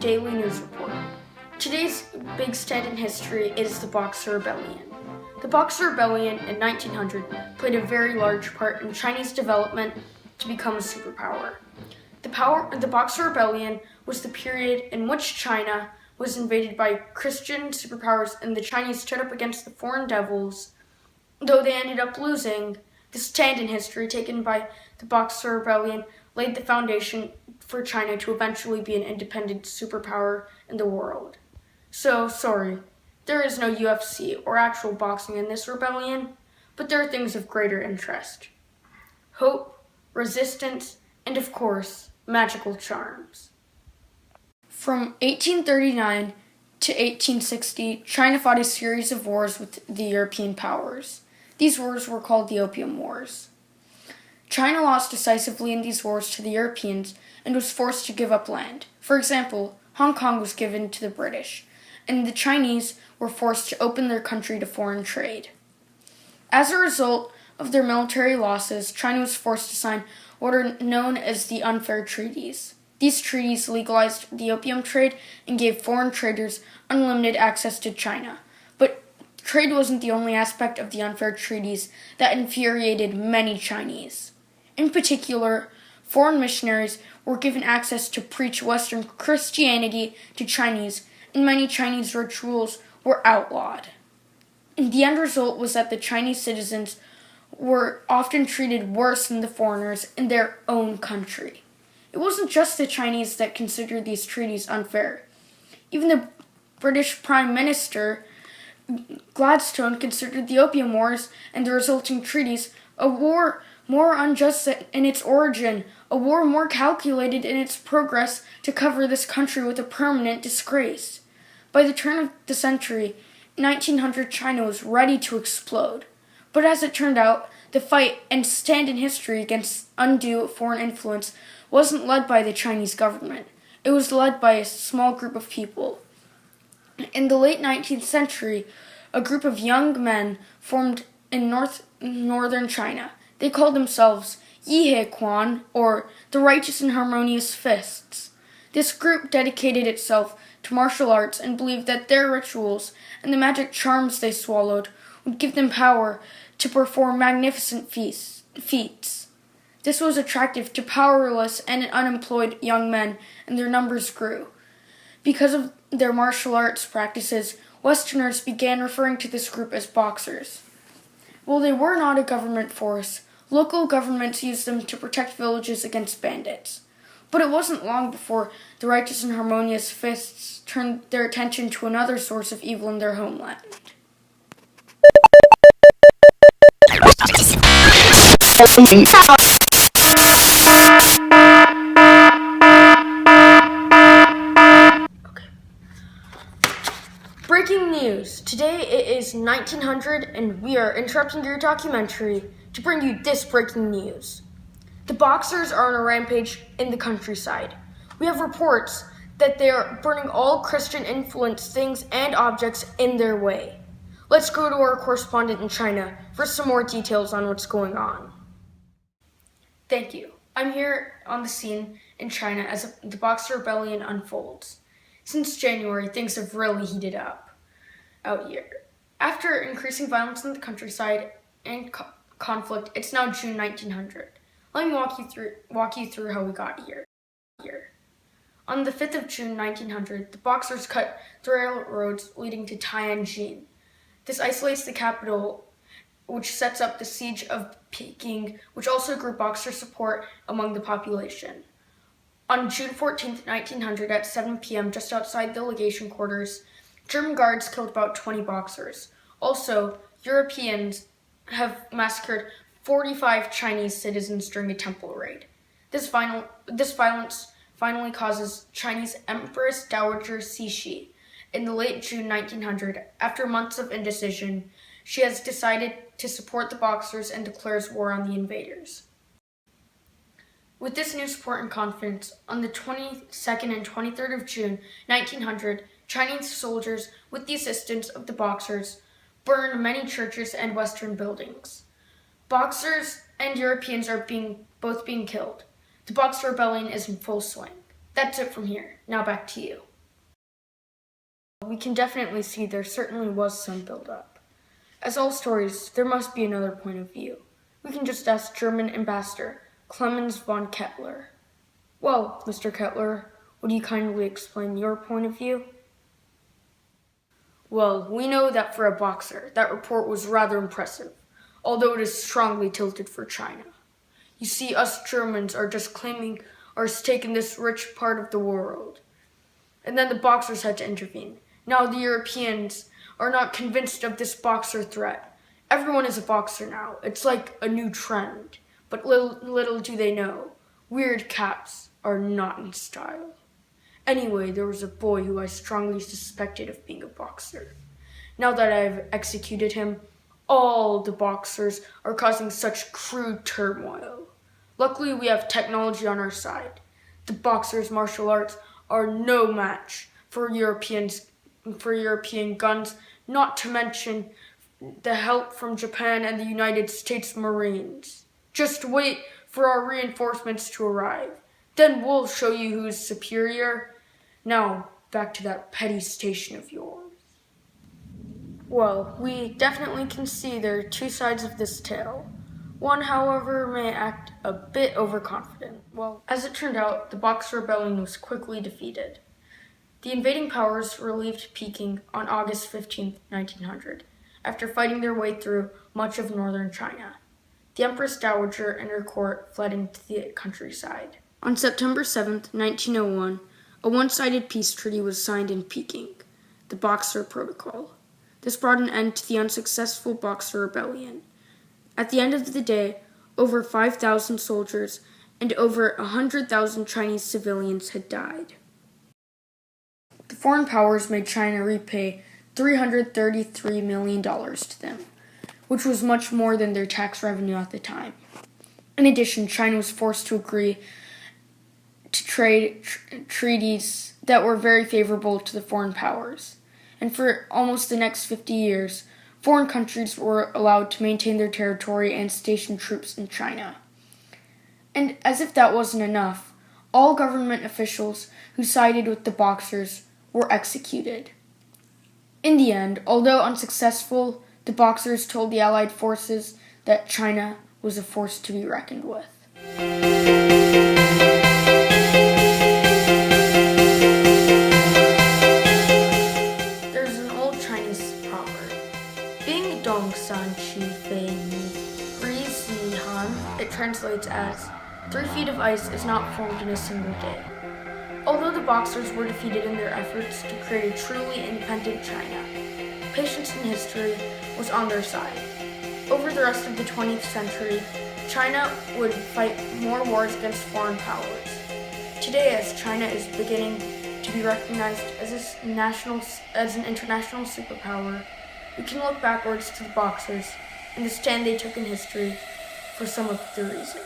Daily News Report. Today's big stand in history is the Boxer Rebellion. The Boxer Rebellion in 1900 played a very large part in Chinese development to become a superpower. The Boxer Rebellion was the period in which China was invaded by Christian superpowers and the Chinese stood up against the foreign devils. Though they ended up losing, the stand in history taken by the Boxer Rebellion laid the foundation for China to eventually be an independent superpower in the world. So, sorry, there is no UFC or actual boxing in this rebellion, but there are things of greater interest. Hope, resistance, and of course, magical charms. From 1839 to 1860, China fought a series of wars with the European powers. These wars were called the Opium Wars. China lost decisively in these wars to the Europeans and was forced to give up land. For example, Hong Kong was given to the British, and the Chinese were forced to open their country to foreign trade. As a result of their military losses, China was forced to sign what are known as the unfair treaties. These treaties legalized the opium trade and gave foreign traders unlimited access to China. But trade wasn't the only aspect of the unfair treaties that infuriated many Chinese. In particular, foreign missionaries were given access to preach Western Christianity to Chinese, and many Chinese rituals were outlawed. And the end result was that the Chinese citizens were often treated worse than the foreigners in their own country. It wasn't just the Chinese that considered these treaties unfair. Even the British Prime Minister, Gladstone, considered the Opium Wars and the resulting treaties a war more unjust in its origin, a war more calculated in its progress to cover this country with a permanent disgrace. By the turn of the century, 1900 China was ready to explode. But as it turned out, the fight and stand in history against undue foreign influence wasn't led by the Chinese government. It was led by a small group of people. In the late 19th century, a group of young men formed in northern China. They called themselves Yihe Quan, or the Righteous and Harmonious Fists. This group dedicated itself to martial arts and believed that their rituals and the magic charms they swallowed would give them power to perform magnificent feats. This was attractive to powerless and unemployed young men, and their numbers grew. Because of their martial arts practices, Westerners began referring to this group as boxers. While they were not a government force, local governments used them to protect villages against bandits. But it wasn't long before the Righteous and Harmonious Fists turned their attention to another source of evil in their homeland. Breaking news. Today it is 1900 and we are interrupting your documentary to bring you this breaking news. The Boxers are on a rampage in the countryside. We have reports that they are burning all Christian-influenced things and objects in their way. Let's go to our correspondent in China for some more details on what's going on. Thank you. I'm here on the scene in China as the Boxer Rebellion unfolds. Since January, things have really heated up out here. After increasing violence in the countryside and conflict, it's now June 1900. Let me walk you through how we got here. On the 5th of June 1900, the Boxers cut the railroads leading to Tianjin. This isolates the capital, which sets up the siege of Peking, which also grew Boxer support among the population. On June 14, 1900, at 7 p.m., just outside the legation quarters, German guards killed about 20 Boxers. Also, Europeans have massacred 45 Chinese citizens during a temple raid. This violence finally causes Chinese Empress Dowager Cixi. In the late June 1900, after months of indecision, she has decided to support the Boxers and declares war on the invaders. With this new support and confidence, on the 22nd and 23rd of June 1900, Chinese soldiers, with the assistance of the Boxers, burned many churches and Western buildings. Boxers and Europeans are both being killed. The Boxer Rebellion is in full swing. That's it from here. Now back to you. We can definitely see there certainly was some build-up. As all stories, there must be another point of view. We can just ask German Ambassador Clemens von Kettler. Well, Mr. Kettler, would you kindly explain your point of view? Well, we know that for a boxer, that report was rather impressive, although it is strongly tilted for China. You see, us Germans are just claiming ours taking this rich part of the world. And then the boxers had to intervene. Now the Europeans are not convinced of this boxer threat. Everyone is a boxer now. It's like a new trend. But little do they know, weird caps are not in style. Anyway, there was a boy who I strongly suspected of being a boxer. Now that I've executed him, all the boxers are causing such crude turmoil. Luckily, we have technology on our side. The boxers' martial arts are no match for European guns, not to mention the help from Japan and the United States Marines. Just wait for our reinforcements to arrive. Then we'll show you who's superior. Now, back to that petty station of yours. Well, we definitely can see there are two sides of this tale. One, however, may act a bit overconfident. Well, as it turned out, the Boxer Rebellion was quickly defeated. The invading powers relieved Peking on August 15, 1900, after fighting their way through much of northern China. The Empress Dowager and her court fled into the countryside. On September 7, 1901, a one-sided peace treaty was signed in Peking, the Boxer Protocol. This brought an end to the unsuccessful Boxer Rebellion. At the end of the day, over 5,000 soldiers and over 100,000 Chinese civilians had died. The foreign powers made China repay $333 million to them, which was much more than their tax revenue at the time. In addition, China was forced to agree to trade treaties that were very favorable to the foreign powers. And for almost the next 50 years, foreign countries were allowed to maintain their territory and station troops in China. And as if that wasn't enough, all government officials who sided with the Boxers were executed. In the end, although unsuccessful, the Boxers told the Allied forces that China was a force to be reckoned with. There's an old Chinese proverb, Bing Dong San Chi Fei Ni Ri Ni Han. It translates as, 3 feet of ice is not formed in a single day. Although the Boxers were defeated in their efforts to create a truly independent China, patience in history was on their side. Over the rest of the 20th century, China would fight more wars against foreign powers. Today, as China is beginning to be recognized as an international superpower, we can look backwards to the Boxers and the stand they took in history for some of the reasons.